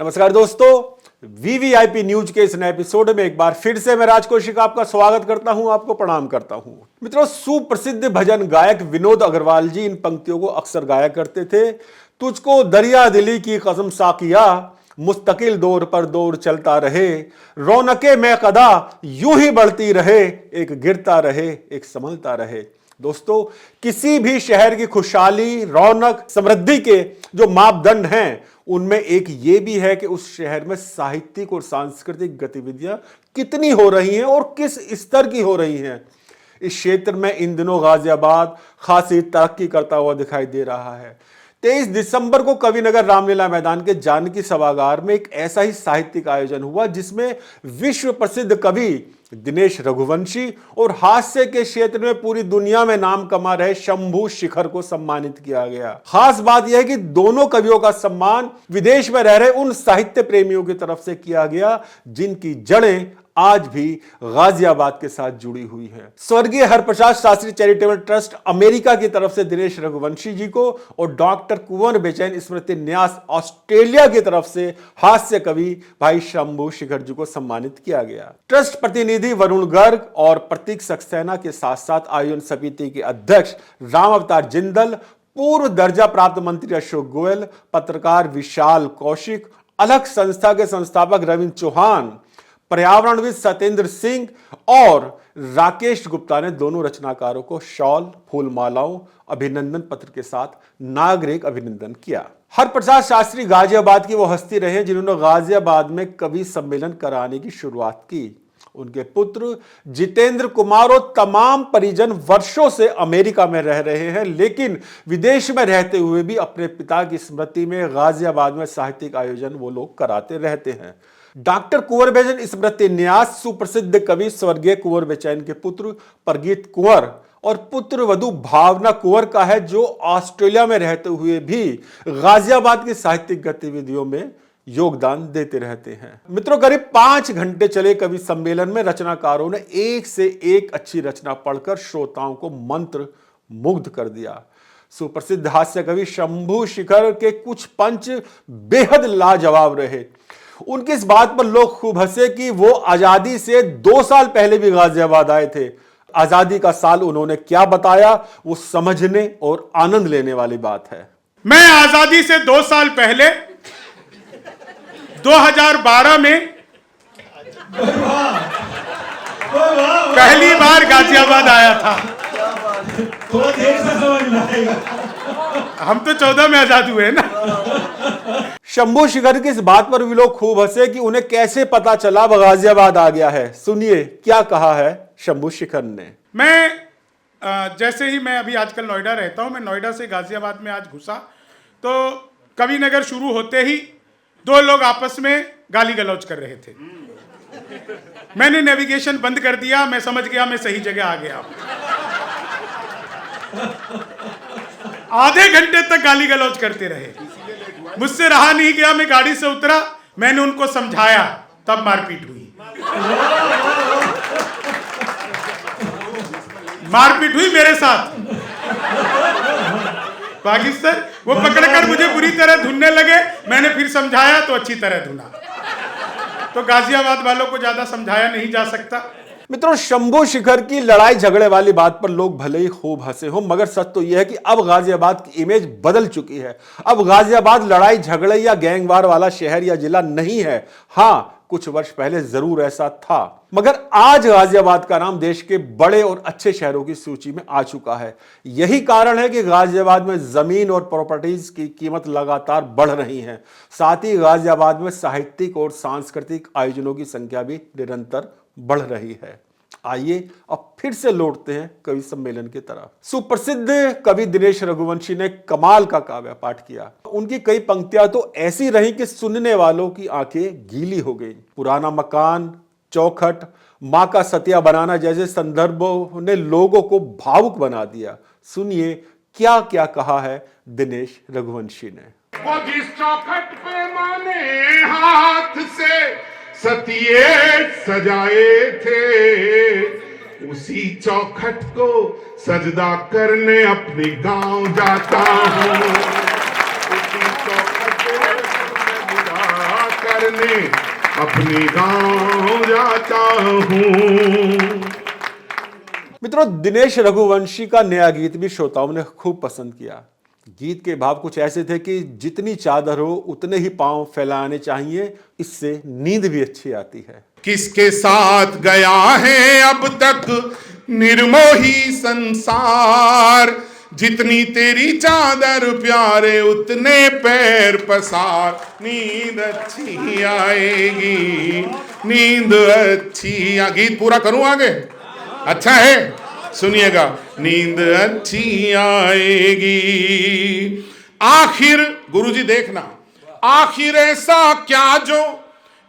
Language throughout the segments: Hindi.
नमस्कार दोस्तों, वीवीआईपी न्यूज के इस नए एपिसोड में एक बार फिर से मैं राज कौशिक आपका स्वागत करता हूं, आपको प्रणाम करता हूं। मित्रों, सुप्रसिद्ध भजन गायक विनोद अग्रवाल जी इन पंक्तियों को अक्सर गाया करते थे। तुझको दरिया दिली की कसम साकिया, मुस्तकिल दौर पर दौर चलता रहे, रौनके में कदा यूं ही बढ़ती रहे, एक गिरता रहे एक संभलता रहे। दोस्तों, किसी भी शहर की खुशहाली, रौनक, समृद्धि के जो मापदंड हैं उनमें एक ये भी है कि उस शहर में साहित्यिक और सांस्कृतिक गतिविधियां कितनी हो रही हैं और किस स्तर की हो रही हैं। इस क्षेत्र में इन दिनों गाजियाबाद खासी तरक्की करता हुआ दिखाई दे रहा है। 23 दिसंबर को कविनगर रामलीला मैदान के जानकी सभागार में एक ऐसा ही साहित्यिक आयोजन हुआ जिसमें विश्व प्रसिद्ध कवि दिनेश रघुवंशी और हास्य के क्षेत्र में पूरी दुनिया में नाम कमा रहे शंभू शिखर को सम्मानित किया गया। खास बात यह है कि दोनों कवियों का सम्मान विदेश में रह रहे उन साहित्य प्रेमियों की तरफ से किया गया जिनकी जड़ें आज भी गाजियाबाद के साथ जुड़ी हुई है। स्वर्गीय Harprasad Shastri charitable trust America की तरफ से दिनेश रघुवंशी जी को और डॉक्टर कुंवर बेचैन स्मृति न्यास ऑस्ट्रेलिया की तरफ से हास्य कवि भाई शंभू शिखर जी को सम्मानित किया गया। ट्रस्ट प्रतिनिधि वरुण गर्ग और प्रतीक सक्सेना के साथ साथ आयोजन समिति के अध्यक्ष राम अवतार जिंदल, पूर्व दर्जा प्राप्त मंत्री अशोक गोयल, पत्रकार विशाल कौशिक, अलग संस्था के संस्थापक रविंद्र चौहान, पर्यावरणविद सत्येंद्र सिंह और राकेश गुप्ता ने दोनों रचनाकारों को शॉल, फूल मालाओं, अभिनंदन पत्र के साथ नागरिक अभिनंदन किया। हरप्रसाद शास्त्री गाजियाबाद की वो हस्ती रहे जिन्होंने गाजियाबाद में कवि सम्मेलन कराने की शुरुआत की। उनके पुत्र जितेंद्र कुमार और तमाम परिजन वर्षों से अमेरिका में रह रहे हैं, लेकिन विदेश में रहते हुए भी अपने पिता की स्मृति में गाजियाबाद में साहित्यिक आयोजन वो लोग कराते रहते हैं। डॉक्टर कुंवर बेचैन स्मृति न्यास सुप्रसिद्ध कवि स्वर्गीय कुंवर बेचैन के पुत्र प्रगीत कुंवर और पुत्र वधु भावना कुंवर का है, जो ऑस्ट्रेलिया में रहते हुए भी गाजियाबाद की साहित्यिक गतिविधियों में योगदान देते रहते हैं। मित्रों, करीब 5 घंटे चले कवि सम्मेलन में रचनाकारों ने एक से एक अच्छी रचना पढ़कर श्रोताओं को मंत्र मुग्ध कर दिया। सुप्रसिद्ध हास्य कवि शंभू शिखर के कुछ पंच बेहद लाजवाब रहे। उनकी इस बात पर लोग खूब हंसे कि वो आजादी से 2 साल पहले भी गाजियाबाद आए थे। आजादी का साल उन्होंने क्या बताया, वो समझने और आनंद लेने वाली बात है। मैं आजादी से 2 साल पहले 2012 में पहली बार गाजियाबाद आया था। हम तो 14 में आजाद हुए ना। शंभू शिखर की इस बात पर भी लोग खूब हंसे कि उन्हें कैसे पता चला वो गाजियाबाद आ गया है। सुनिए क्या कहा है शंभू शिखर ने। मैं जैसे ही मैं अभी आजकल नोएडा रहता हूं, मैं नोएडा से गाजियाबाद में आज घुसा तो कविनगर शुरू होते ही 2 लोग आपस में गाली गलौज कर रहे थे। मैंने नेविगेशन बंद कर दिया, मैं समझ गया मैं सही जगह आ गया। आधे घंटे तक गाली गलौज करते रहे, मुझसे रहा नहीं गया, मैं गाड़ी से उतरा, मैंने उनको समझाया, तब मारपीट हुई। मारपीट हुई मेरे साथ। पाकिस्तान वो पकड़कर मुझे बुरी तरह धुनने लगे, मैंने फिर समझाया तो अच्छी तरह धुना। तो गाजियाबाद वालों को ज्यादा समझाया नहीं जा सकता। मित्रों, शंभू शिखर की लड़ाई झगड़े वाली बात पर लोग भले ही खूब हंसे हो, मगर सच तो यह है कि अब गाजियाबाद की इमेज बदल चुकी है। अब गाजियाबाद लड़ाई झगड़े या गैंगवार वाला शहर या जिला नहीं है। हाँ, कुछ वर्ष पहले जरूर ऐसा था, मगर आज गाजियाबाद का नाम देश के बड़े और अच्छे शहरों की सूची में आ चुका है। यही कारण है कि गाजियाबाद में जमीन और प्रॉपर्टीज की कीमत लगातार बढ़ रही है। साथ ही गाजियाबाद में साहित्यिक और सांस्कृतिक आयोजनों की संख्या भी निरंतर बढ़ रही है। आइए अब फिर से लौटते हैं कवि सम्मेलन की तरफ। सुप्रसिद्ध कवि दिनेश रघुवंशी ने कमाल का काव्य पाठ किया। उनकी कई पंक्तियां तो ऐसी रही कि सुनने वालों की आंखें गीली हो गई। पुराना मकान, चौखट, मां का सतिया बनाना जैसे संदर्भों ने लोगों को भावुक बना दिया। सुनिए क्या क्या कहा है दिनेश रघुवंशी ने। वो जिस चौखट पे माने हाथ से सतिये सजाए थे, उसी चौखट को सजदा करने अपने गांव जाता हूँ। उसी चौखट पे करने अपने गांव जाता हूँ। मित्रों, दिनेश रघुवंशी का नया गीत भी श्रोताओं ने खूब पसंद किया। गीत के भाव कुछ ऐसे थे कि जितनी चादर हो उतने ही पांव फैलाने चाहिए, इससे नींद भी अच्छी आती है। किसके साथ गया है अब तक निर्मोही संसार, जितनी तेरी चादर प्यारे उतने पैर पसार, नींद अच्छी आएगी, नींद अच्छी गीत पूरा करूं आगे? अच्छा है, सुनिएगा। नींद अच्छी आएगी, आखिर गुरुजी देखना, आखिर ऐसा क्या जो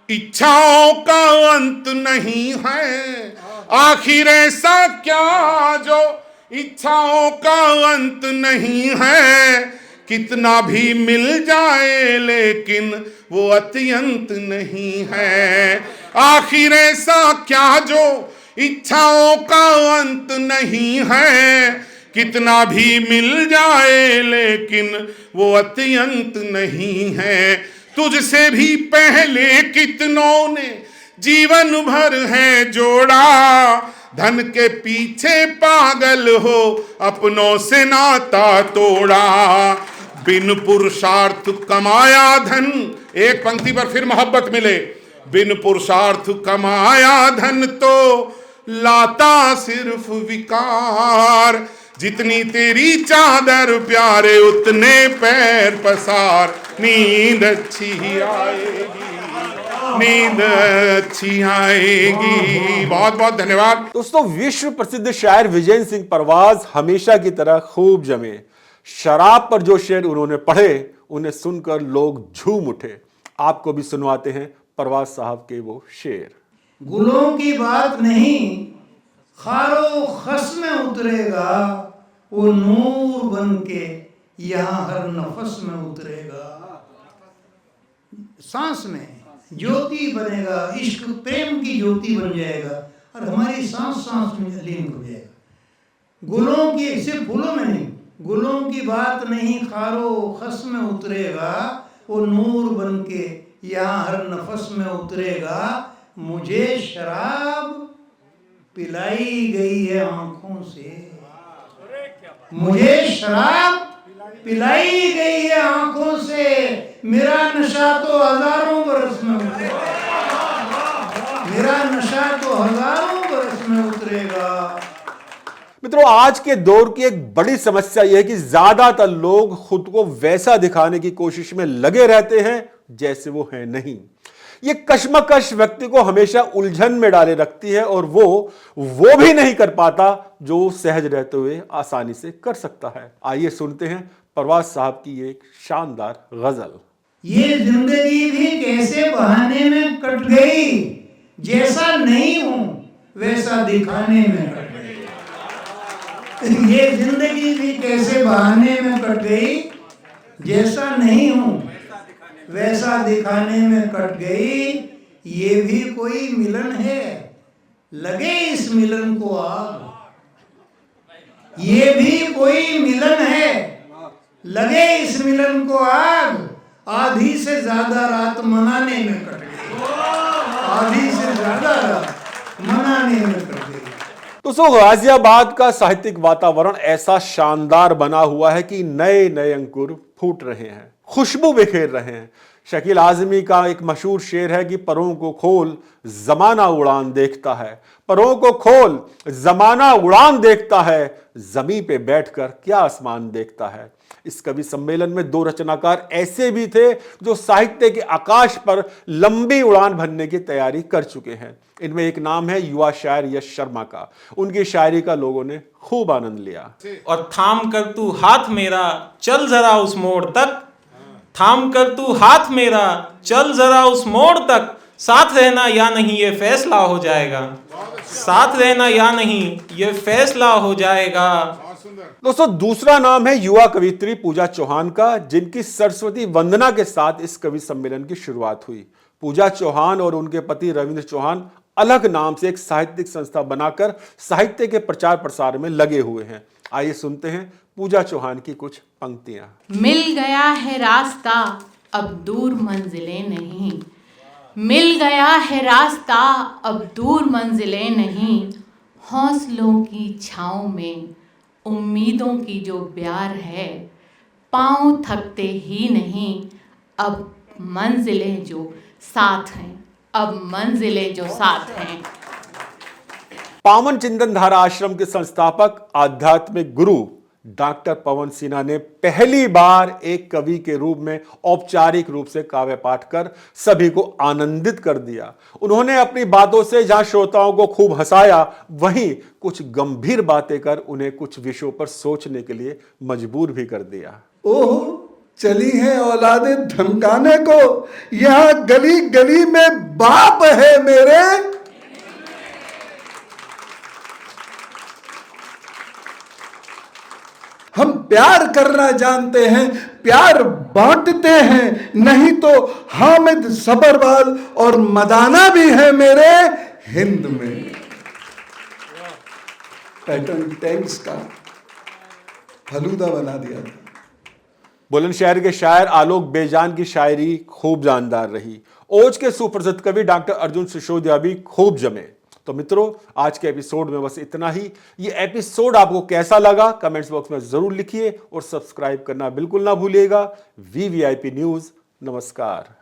इच्छाओं का अंत नहीं है, आखिर ऐसा क्या जो इच्छाओं का अंत नहीं है, कितना भी मिल जाए लेकिन वो अत्यंत नहीं है, आखिर ऐसा क्या जो इच्छाओं का अंत नहीं है, कितना भी मिल जाए लेकिन वो अत्यंत नहीं है, तुझसे भी पहले कितनों ने जीवन भर है जोड़ा, धन के पीछे पागल हो अपनों से नाता तोड़ा, बिन पुरुषार्थ कमाया धन, एक पंक्ति पर फिर मोहब्बत मिले, बिन पुरुषार्थ कमाया धन तो लाता सिर्फ विकार, जितनी तेरी चादर प्यारे उतने पैर पसार, नींद अच्छी आएगी, नींद अच्छी आएगी। बहुत बहुत धन्यवाद दोस्तों, विश्व प्रसिद्ध शायर विजय सिंह परवाज हमेशा की तरह खूब जमे। शराब पर जो शेर उन्होंने पढ़े उन्हें सुनकर लोग झूम उठे। आपको भी सुनवाते हैं परवाज साहब के वो शेर। गुलों की बात नहीं, खारो खस में उतरेगा, वो नूर बन के यहाँ हर नफस में उतरेगा, सांस में ज्योति बनेगा, इश्क प्रेम की ज्योति बन जाएगा और हमारी सांस सांस में लीन हो जाएगा। गुलों की, सिर्फ फूलों में नहीं, गुलों की बात नहीं, खारो खस में उतरेगा, वो नूर बन के यहाँ हर नफस में उतरेगा, मुझे शराब पिलाई गई है आंखों से, मुझे शराब पिलाई गई है आंखों से, मेरा नशा तो हजारों बरस में उतरेगा, मेरा नशा तो हजारों बरस में उतरेगा। मित्रों, आज के दौर की एक बड़ी समस्या यह है कि ज्यादातर लोग खुद को वैसा दिखाने की कोशिश में लगे रहते हैं जैसे वो है नहीं। ये कश्मकश व्यक्ति को हमेशा उलझन में डाले रखती है और वो भी नहीं कर पाता जो सहज रहते हुए आसानी से कर सकता है। आइए सुनते हैं परवाज साहब की एक शानदार गजल। ये जिंदगी भी कैसे बहाने में कट गई, जैसा नहीं हूं वैसा दिखाने में कट गई। ये जिंदगी भी कैसे बहाने में कट गई, जैसा नहीं हूं वैसा दिखाने में कट गई। ये भी कोई मिलन है, लगे इस मिलन को आग, ये भी कोई मिलन है, लगे इस मिलन को आग, आधी से ज्यादा रात मनाने में कट गई, आधी से ज्यादा रात मनाने में कट गई। दोस्तों, गाजियाबाद का साहित्यिक वातावरण ऐसा शानदार बना हुआ है कि नए नए अंकुर फूट रहे हैं, खुशबू बिखेर रहे हैं। शकील आजमी का एक मशहूर शेर है कि परों को खोल जमाना उड़ान देखता है, परों को खोल जमाना उड़ान देखता है, जमीन पे बैठकर क्या आसमान देखता है। इस कवि सम्मेलन में दो रचनाकार ऐसे भी थे जो साहित्य के आकाश पर लंबी उड़ान भरने की तैयारी कर चुके हैं। इनमें एक नाम है युवा शायर यश शर्मा का। उनकी शायरी का लोगों ने खूब आनंद लिया। और थाम कर तू हाथ मेरा चल जरा उस मोड़ तक, थाम कर तू हाथ मेरा चल जरा उस मोड़ तक, साथ रहना या नहीं ये फैसला हो जाएगा, साथ रहना या नहीं ये फैसला हो जाएगा। दोस्तों, दूसरा नाम है युवा कवित्री पूजा चौहान का, जिनकी सरस्वती वंदना के साथ इस कवि सम्मेलन की शुरुआत हुई। पूजा चौहान और उनके पति रविंद्र चौहान अलग नाम से एक साहित्यिक संस्था बनाकर साहित्य के प्रचार प्रसार में लगे हुए हैं। आइए सुनते हैं पूजा चौहान की कुछ पंक्तियां। मिल गया है रास्ता अब दूर मंजिलें नहीं, मिल गया है रास्ता अब दूर मंजिलें नहीं, हौसलों की छाँव में उम्मीदों की जो प्यार है, पाँव थकते ही नहीं अब मंजिलें जो साथ हैं, अब मंजिलें जो साथ हैं। पावन चिंतन धारा आश्रम के संस्थापक आध्यात्मिक गुरु डॉक्टर पवन सिन्हा ने पहली बार एक कवि के रूप में औपचारिक रूप से काव्य पाठ कर सभी को आनंदित कर दिया। उन्होंने अपनी बातों से जहां श्रोताओं को खूब हंसाया, वहीं कुछ गंभीर बातें कर उन्हें कुछ विषयों पर सोचने के लिए मजबूर भी कर दिया। ओह चली है औलादे धमकाने को, यहाँ गली गली में बाप है मेरे। हम प्यार करना जानते हैं, प्यार बांटते हैं, नहीं तो हामिद सबरवाल और मदाना भी है मेरे हिंद में। पैटर्न टैंक्स का फलूदा बना दिया था। बुलंदशहर के शायर आलोक बेजान की शायरी खूब जानदार रही। ओज के सुप्रसिद्ध कवि डॉक्टर अर्जुन सिसोदिया भी खूब जमे। तो मित्रों, आज के एपिसोड में बस इतना ही। ये एपिसोड आपको कैसा लगा कमेंट्स बॉक्स में जरूर लिखिए और सब्सक्राइब करना बिल्कुल ना भूलिएगा। VVIP न्यूज, नमस्कार।